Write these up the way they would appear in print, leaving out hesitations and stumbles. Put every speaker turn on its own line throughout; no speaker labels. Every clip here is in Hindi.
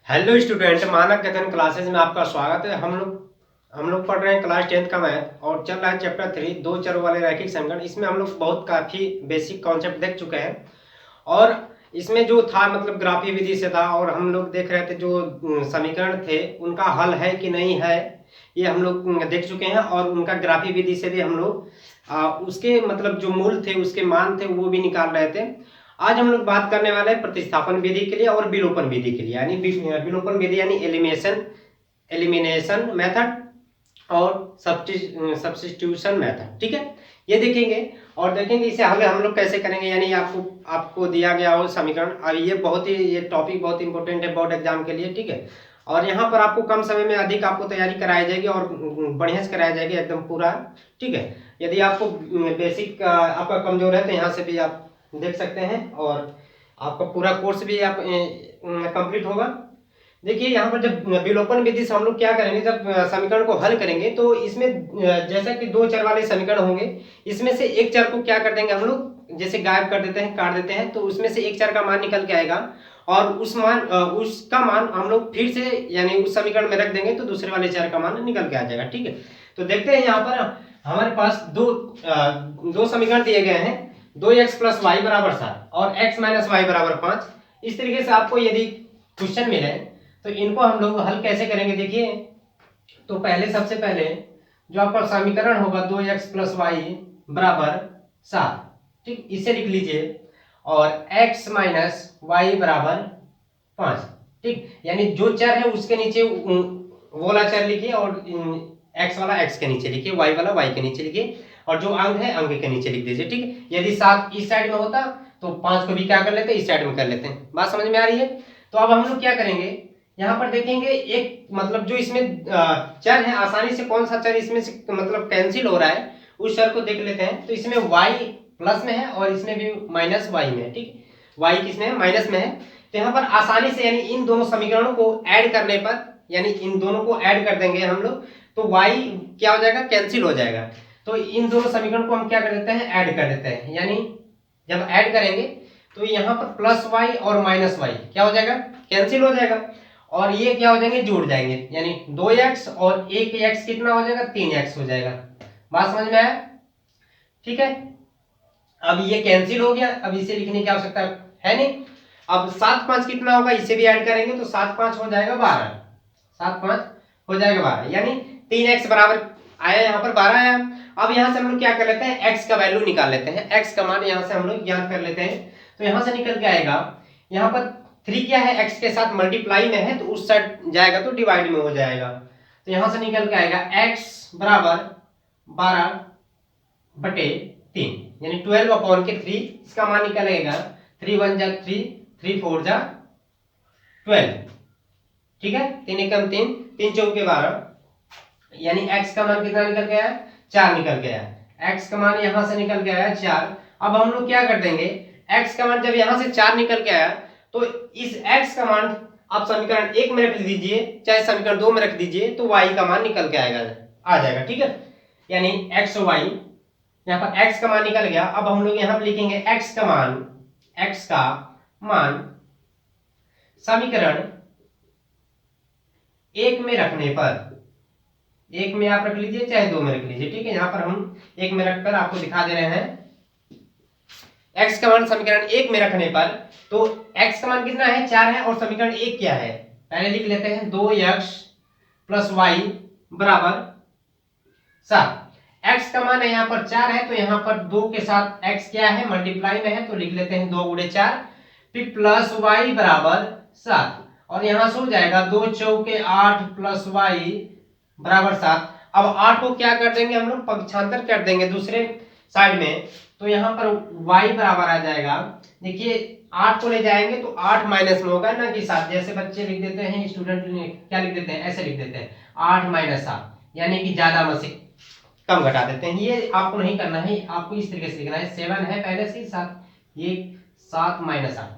हेलो स्टूडेंट, मानक कथन क्लासेस में आपका स्वागत है। हम लोग पढ़ रहे हैं क्लास 10th का मैथ और चल रहा है चैप्टर 3 दो चर वाले रैखिक समीकरण। इसमें हम लोग बहुत काफ़ी बेसिक कॉन्सेप्ट देख चुके हैं और इसमें जो था मतलब ग्राफी विधि से था और हम लोग देख रहे थे जो समीकरण थे उनका हल है कि नहीं है ये हम लोग देख चुके हैं और उनका ग्राफी विधि से भी हम लोग उसके मतलब जो मूल थे उसके मान थे वो भी निकाल रहे थे। आज हम लोग बात करने वाले हैं प्रतिस्थापन विधि के लिए और विलोपन विधि के लिए, यानी विलोपन विधि यानी एलिमिनेशन मेथड और सब्स्टिट्यूशन मेथड। ठीक है, ये देखेंगे और देखेंगे इसे हल हम लोग कैसे करेंगे। यानी आपको आपको दिया गया हो समीकरण, अब ये टॉपिक बहुत इंपॉर्टेंट है बोर्ड एग्जाम के लिए। ठीक है, और यहाँ पर आपको कम समय में अधिक आपको तैयारी कराई जाएगी और बढ़िया से कराई जाएगी एकदम पूरा। ठीक है, यदि आपको बेसिक आपका कमजोर है तो यहाँ से भी आप देख सकते हैं और आपका पूरा कोर्स भी आप कंप्लीट होगा। देखिए यहाँ पर जब विलोपन विधि से हम लोग क्या करेंगे, जब समीकरण को हल करेंगे तो इसमें जैसा कि दो चर वाले समीकरण होंगे, इसमें से एक चर को क्या कर देंगे हम लोग, जैसे गायब कर देते हैं, काट देते हैं, तो उसमें से एक चर का मान निकल के आएगा और उसका मान हम लोग फिर से यानी उस समीकरण में रख देंगे तो दूसरे वाले चर का मान निकल के आ जाएगा। ठीक है, तो देखते हैं यहाँ पर हमारे पास दो समीकरण दिए गए हैं, 2x प्लस वाई बराबर 7 और x माइनस वाई बराबर 5। इस तरीके से आपको यदि क्वेश्चन मिले तो इनको हम लोग हल कैसे करेंगे। देखिए, तो सबसे पहले जो आपका समीकरण होगा 2x प्लस वाई बराबर 7, ठीक, इसे लिख लीजिए और x माइनस वाई बराबर 5। ठीक, यानी जो चर है उसके नीचे वो वाला चर लिखिए और x वाला x के नीचे लिखिए, y वाला y के नीचे लिखिए और जो अंक है अंक के नीचे लिख दीजिए। ठीक है, यदि 7 इस साइड में होता तो 5 को भी क्या कर लेते, इस साइड में कर लेते हैं। बात समझ में आ रही है? तो अब हम लोग क्या करेंगे, यहाँ पर देखेंगे एक मतलब जो इसमें चर है, आसानी से कौन सा चर इसमें से मतलब कैंसिल हो रहा है उस चर को देख लेते हैं। तो इसमें y प्लस में है और इसमें भी माइनस y में है। ठीक, y किसमें है, माइनस में है। तो यहाँ पर आसानी से यानी इन दोनों समीकरणों को ऐड करने पर, यानी इन दोनों को ऐड कर देंगे हम लोग तो y क्या हो जाएगा, कैंसिल हो जाएगा। तो इन दोनों समीकरण को हम क्या कर देते हैं, ऐड कर देते हैं। यानी जब ऐड करेंगे तो यहाँ पर प्लस y और माइनस y क्या हो जाएगा, कैंसिल हो जाएगा और ये क्या हो जाएंगे, जुड़ जाएंगे। यानी 2x और 1x कितना हो जाएगा, 3x हो जाएगा। बात समझ में आया? ठीक है, अब ये कैंसिल हो गया, अब इसे लिखने की आवश्यकता है नहीं। अब 7 5 कितना होगा, इसे भी ऐड करेंगे तो 7 5 हो जाएगा 12, 7 5 हो जाएगा 12, यानी 3x बराबर आया, यहाँ पर 12 आया। अब यहाँ से हम लोग क्या कर लेते हैं, x का वैल्यू निकाल लेते हैं, x का मान यहाँ से हम लोग ज्ञात कर लेते हैं। तो यहाँ से निकल के आएगा, यहाँ पर 3 क्या है, x के साथ मल्टीप्लाई में है तो उस साइड जाएगा तो डिवाइड में हो जाएगा। तो यहाँ से निकल के आएगा x बराबर 12/3, यानी 12/3, इसका मान निकलेगा 3 1 जा 3, 3 4 जा 12। ठीक है, 3 एकम 3, 3 चौके 12, यानी x का मान कितना निकल गया, 4 निकल गया। x का मान यहां से निकल गया है 4। अब हम लोग क्या कर देंगे, x का मान जब यहां से 4 निकल के आया तो इस x का मान आप समीकरण 1 में रख दीजिए चाहे समीकरण 2 में रख दीजिए तो y का मान निकल के आ जाएगा। ठीक है, यानी x y, यहाँ पर x का मान निकल गया। अब हम लोग यहाँ पर लिखेंगे x का मान समीकरण 1 में रखने पर, 1 में आप रख लीजिए चाहे 2 में रख लीजिए। ठीक है, यहाँ पर हम 1 में रखकर आपको दिखा दे रहे हैं। x का मान समीकरण 1 में रखने पर, तो x का मान कितना है, 4 है और समीकरण 1 क्या है, पहले लिख लेते हैं 2x प्लस वाई बराबर 7। x का मान है यहाँ पर 4 है तो यहाँ पर 2 के साथ x क्या है, मल्टीप्लाई में है तो लिख लेते हैं 2 गुणे 4, फिर प्लस वाई बराबर 7 और यहाँ से हो जाएगा 2 चौके 8 प्लस वाई बराबर 7। अब 8 को क्या कर देंगे हम लोग, पक्षांतर कर देंगे दूसरे साइड में, तो यहाँ पर y बराबर आ जाएगा। देखिए 8 को ले जाएंगे तो 8 माइनस में होगा ना कि 7, जैसे बच्चे लिख देते हैं, स्टूडेंट क्या लिख देते हैं, ऐसे लिख देते हैं 8 माइनस 7, यानी कि ज्यादा में से कम घटा देते हैं। ये आपको नहीं करना है, आपको इस तरीके से लिखना है, 7 है पहले से 7, ये 7 माइनस 8।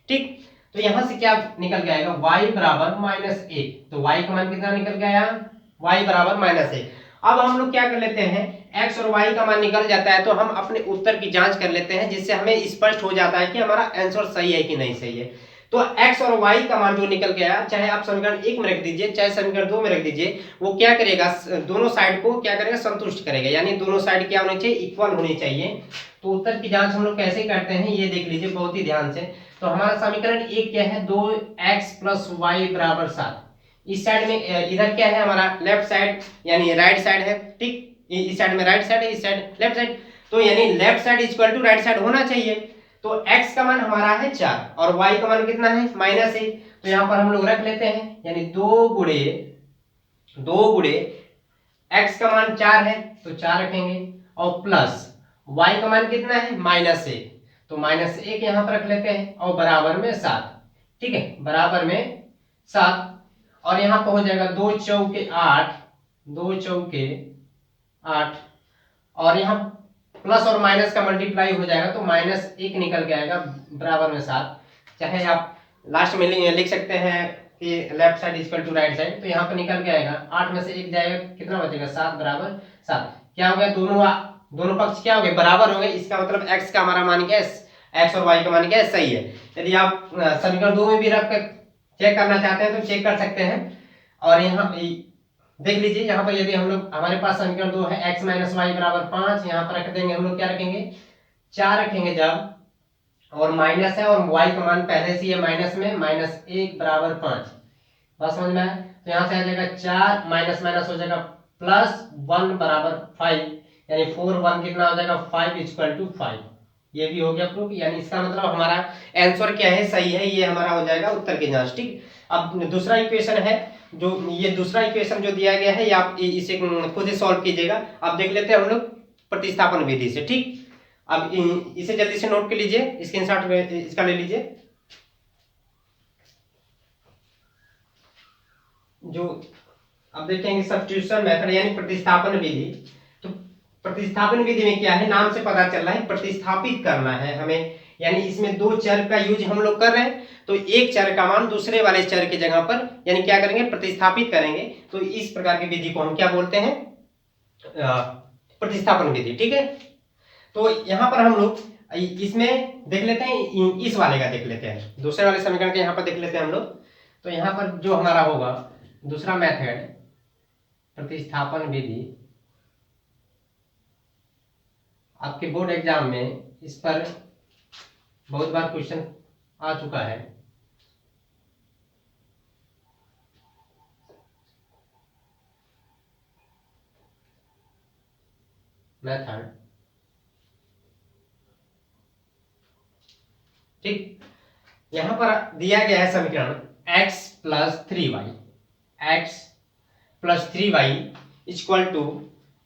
ठीक, तो यहां से क्या निकल के आएगा, y बराबर -1, तो y का मान कितना निकल गया, y बराबर -1। अब हम लोग क्या कर लेते हैं, x और y का मान निकल जाता है तो हम अपने उत्तर की जांच कर लेते हैं, जिससे हमें स्पष्ट हो जाता है कि हमारा आंसर सही है कि नहीं सही है। तो x और y का मान जो निकल के आया, चाहे आप समीकरण 1 में रख दीजिए चाहे समीकरण 2 में रख दीजिए, वो क्या करेगा, दोनों साइड को क्या करेगा, संतुष्ट करेगा, यानी दोनों साइड क्या होनी चाहिए, इक्वल होनी चाहिए। तो उत्तर की जांच हम लोग कैसे करते हैं ये देख लीजिए बहुत ही ध्यान से। तो हमारा समीकरण 1 क्या है, 2x + y = 7। इस साइड में इधर क्या है हमारा लेफ्ट साइड यानी राइट साइड है, ठीक, इस साइड में राइट साइड है, इस साइड लेफ्ट साइड, तो यानी left side equal to right side होना चाहिए। तो x का मान हमारा है 4 और y का मान कितना है -1, तो यहाँ पर हम लोग रख लेते हैं, यानी 2 गुणे x का मान 4 है तो 4 रखेंगे और प्लस y का मान कितना है -1, तो -1 यहाँ पर रख लेते हैं और बराबर में 7, ठीक है, बराबर में 7। और यहाँ पर हो जाएगा 2 चौके 8, 2 चौके 8, और यहाँ प्लस और माइनस का मल्टीप्लाई हो जाएगा तो -1 निकल के आएगा बराबर में 7। चाहे आप लास्ट में लिख सकते हैं कि left side equal to right side, तो यहाँ पर निकल के आएगा 8 में से 1 जाएगा, कितना बचेगा 7 बराबर 7। क्या हो गया, दोनों पक्ष क्या हो गए, बराबर हो गए, इसका मतलब x का हमारा मान क्या है, x और y का मान क्या है, सही है। यदि आप समीकरण 2 में भी रख कर चेक करना चाहते हैं तो चेक कर सकते हैं। और यहाँ देख लीजिए, यहाँ पर यदि हम लोग, हमारे पास समीकरण 2 है x - y = 5, यहाँ पर रख देंगे हम लोग, क्या रखेंगे 4 रखेंगे जब, और माइनस है और y का मान पहले से ही है माइनस में, -1 = 5, बस समझ में आया। तो यहाँ से आ जाएगा 4 माइनस माइनस हो जाएगा +1 = 5, यानी 4 1 कितना हो जाएगा 5 = 5। ये भी हो गया प्रूफ, यानी इसका मतलब हमारा आंसर क्या है, सही है, ये हमारा हो जाएगा उत्तर की जांच, ठीक। अब दूसरा इक्वेशन है, जो ये दूसरा इक्वेशन जो दिया गया है, ये आप इसे खुद ही सॉल्व कीजिएगा। अब देख लेते हैं हम लोग प्रतिस्थापन विधि से, ठीक। अब इसे जल्दी से नोट कर लीजिए, स्क्रीनशॉट इसका ले लीजिए। जो अब देखेंगे सब्स्टिट्यूशन मेथड यानी प्रतिस्थापन विधि। तो प्रतिस्थापन विधि में क्या है, नाम से पता चल रहा है प्रतिस्थापित करना है हमें, यानी इसमें दो चर का यूज हम लोग कर रहे हैं, तो एक चर का मान दूसरे वाले चर की जगह पर यानी क्या करेंगे, प्रतिस्थापित करेंगे। तो इस प्रकार की विधि को हम क्या बोलते हैं, प्रतिस्थापन विधि, ठीक है। तो यहाँ पर हम लोग इसमें देख लेते हैं, इस वाले का देख लेते हैं, दूसरे वाले समीकरण के यहाँ पर देख लेते हैं हम लोग। तो यहाँ पर जो हमारा होगा दूसरा मेथड प्रतिस्थापन विधि, आपके बोर्ड एग्जाम में इस पर बहुत बार क्वेश्चन आ चुका है। मेथड, ठीक, यहां पर दिया गया है समीकरण x + 3y, x + 3y =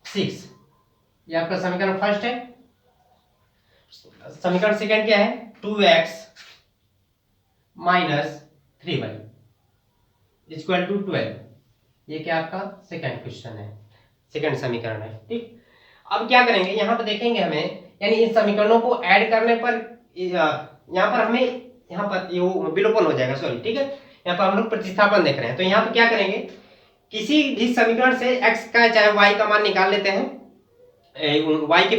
6, ये आपका समीकरण फर्स्ट है। समीकरण सेकंड क्या है, 2x - 3y = 12, ये क्या आपका सेकंड क्वेश्चन है, सेकंड समीकरण है, ठीक। अब क्या करेंगे, यहाँ पर देखेंगे हमें, यानी इन समीकरणों को ऐड करने पर यहाँ पर हमें, यहाँ पर ये विलोपन हो जाएगा, सॉरी, ठीक है। यहाँ पर हम लोग प्रतिस्थापन देख रहे हैं, तो यहाँ पर क्या करेंगे, किसी भी समीकरण से x का चाहे y का मान निकाल लेते हैं y के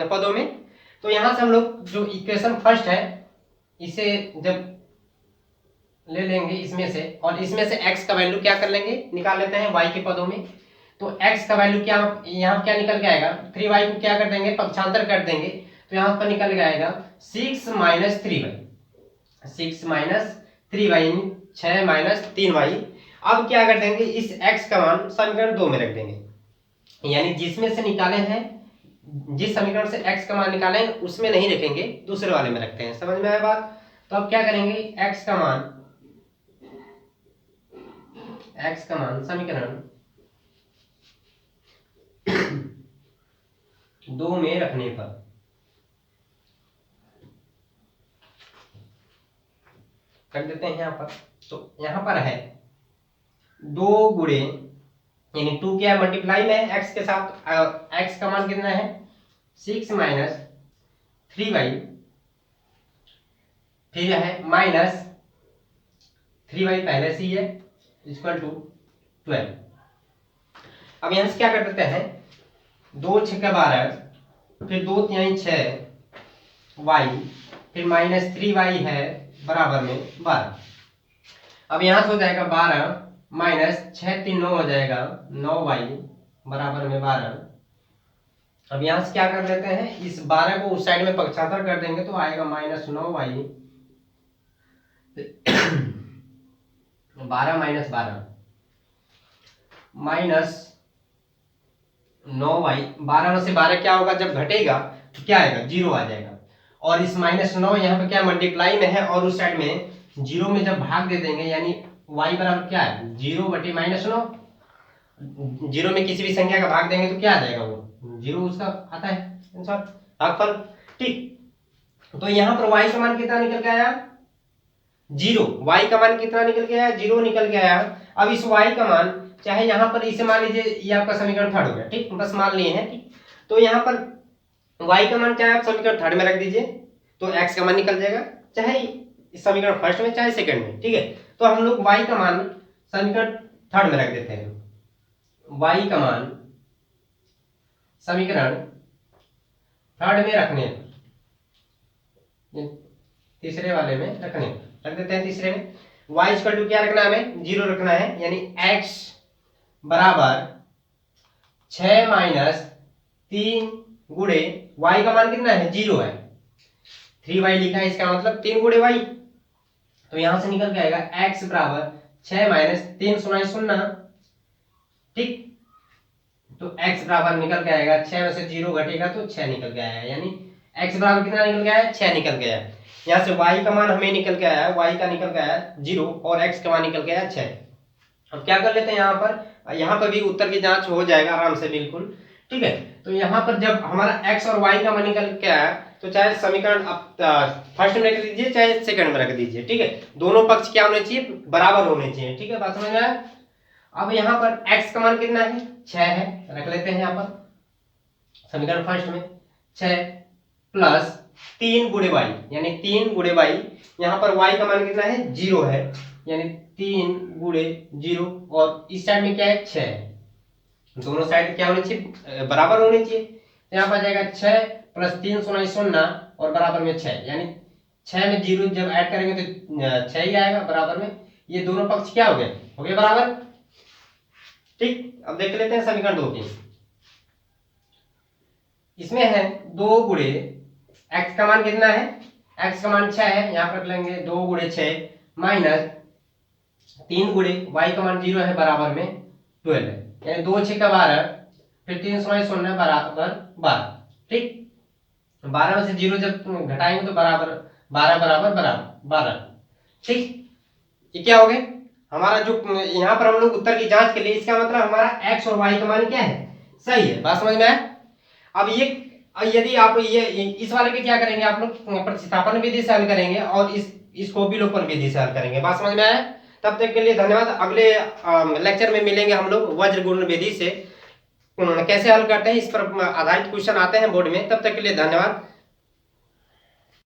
पदों में। तो यहाँ से हम लोग जो इक्वेशन फर्स्ट है इसे जब ले लेंगे इसमें से, और इसमें से x का वैल्यू क्या कर लेंगे, निकाल लेते हैं y के पदों में। तो x का वैल्यू क्या, यहाँ क्या निकल के आएगा, 3y को क्या कर देंगे, पक्षांतर कर देंगे, तो यहाँ पर निकल के आएगा 6 - 3y, 6 - 3y 6 - 3y। अब क्या कर देंगे, इस x का मान समीकरण 2 में रख देंगे, यानी जिसमें से निकाले हैं, जिस समीकरण से x का मान निकाले हैं उसमें नहीं रखेंगे, दूसरे वाले में रखते हैं, समझ में आया बात। तो अब क्या करेंगे, x का मान समीकरण 2 में रखने पर कर देते हैं यहाँ पर। तो यहाँ पर है 2 गुणे, यानी 2 क्या है, मल्टीप्लाई में है x के साथ, x का मान कितना है 6 - 3y, फिर है -3y पहले से ही है = 12। अब यहाँ से क्या कर देते हैं, 2 × 6 = 12, फिर 2 × 3 = 6y, फिर -3y है, बराबर में 12। अब यहाँ से हो जाएगा 12 माइनस 6 3 9 हो जाएगा 9y बराबर में 12। अब यहाँ से क्या कर लेते हैं, इस 12 को उस साइड में पक्षांतर कर देंगे तो आएगा -9y 12 माइनस 12 -9y। 12 में से 12 क्या होगा, जब घटेगा तो क्या आएगा, 0 आ जाएगा। और इस -9 यहाँ पे क्या मल्टीप्लाई में है और उस साइड में 0 में जब भाग दे देंगे यानी y बराबर क्या है 0 बटे -9। 0 में किसी भी संख्या का भाग देंगे तो क्या आ जाएगा, वो 0 उसका आता है आंसर, भागफल। ठीक, तो यहाँ पर y का मान कितना निकल के आया, 0। y का मान कितना निकल के आया, 0 निकल के आया। अब इस y का मान चाहे यहाँ पर इसे मान लीजिए, ये आपका समीकरण थर्ड हो गया, ठीक, बस मान लिए हैं। ठीक, तो यहाँ पर y का मान चाहे आप समीकरण थर्ड में रख दीजिए तो x का मान निकल जाएगा, चाहे इस समीकरण फर्स्ट में चाहे सेकंड में। ठीक है, तो हम लोग y का मान समीकरण थर्ड में रख देते हैं। y का मान समीकरण थर्ड में रखने, तीसरे वाले में रखने रख देते हैं। तीसरे में y इक्वल टू क्या रखना है, हमें 0 रखना है, यानी x बराबर 6 माइनस 3 गुणे y का मान कितना है, 0 है, 3y लिखा है, इसका मतलब 3 गुणे y। तो यहां से निकल के आएगा x बराबर 6 माइनस 3 सुनाई सुनना। ठीक, तो x बराबर निकल के आएगा 6 में से 0 घटेगा तो 6 निकल के आया, यानी x बराबर कितना निकल के आया, 6 निकल गया। यहाँ से y का मान हमें निकल के आया, y का निकल के आया 0 और x का मान निकल के आया 6। अब क्या कर लेते हैं, यहाँ पर भी उत्तर की जांच हो जाएगा आराम से, बिल्कुल। ठीक है, तो यहाँ पर जब हमारा x और y का मान निकल के आया तो चाहे समीकरण आप फर्स्ट में रख दीजिए चाहे सेकंड में रख दीजिए। ठीक है, दोनों पक्ष क्या होने चाहिए, बराबर होने चाहिए। ठीक है, बात समझ में आया। अब यहाँ पर x का मान कितना है, 6 है, रख लेते हैं यहाँ पर समीकरण फर्स्ट में 6 प्लस 3 गुणे y, यानी 3 गुणे y। यहाँ पर y का मान कितना है, 0 है, यानी 3 गुणे 0 और इस साइड में क्या है, 6 है। दोनों साइड क्या होनी चाहिए, बराबर होनी चाहिए। तो यहाँ पर जाएगा 6 प्लस 3 सुनाई सुनना और बराबर में 6, यानी 6 में 0 जब ऐड करेंगे तो 6 ही आएगा बराबर में। ये दोनों पक्ष क्या हो गए बराबर। ठीक, अब देख लेते हैं समीकरण 2 की। इसमें है 2 गुणे x का मान कितना है, x का मान 6 है, यहाँ पर लेंगे 2 गुणे 6 माइनस 3 गुणे y का मान 0 है बराबर में 12 है, यानी 2 6 का 12 फिर 3 सुनाई सुनना बराबर 12। ठीक, 12 में से 0 जब घटाएंगे तो बराबर 12 बराबर बराबर 12। ठीक, ये क्या हो गए हमारा, जो यहाँ पर हम लोग उत्तर की जांच के लिए, इसका मतलब हमारा x और y का मान क्या है, सही है। बात समझ में आया। अब ये यदि आप ये इस वाले के क्या करेंगे, आप लोग प्रतिस्थापन विधि से हल करेंगे और इसको विलोपन विधि से हल करेंगे। बात समझ में आया। तब तक के लिए धन्यवाद। अगले लेक्चर में मिलेंगे हम लोग वज्र गुणन विधि से कैसे हल करते हैं, इस पर आधारित क्वेश्चन आते हैं बोर्ड में। तब तक के लिए धन्यवाद।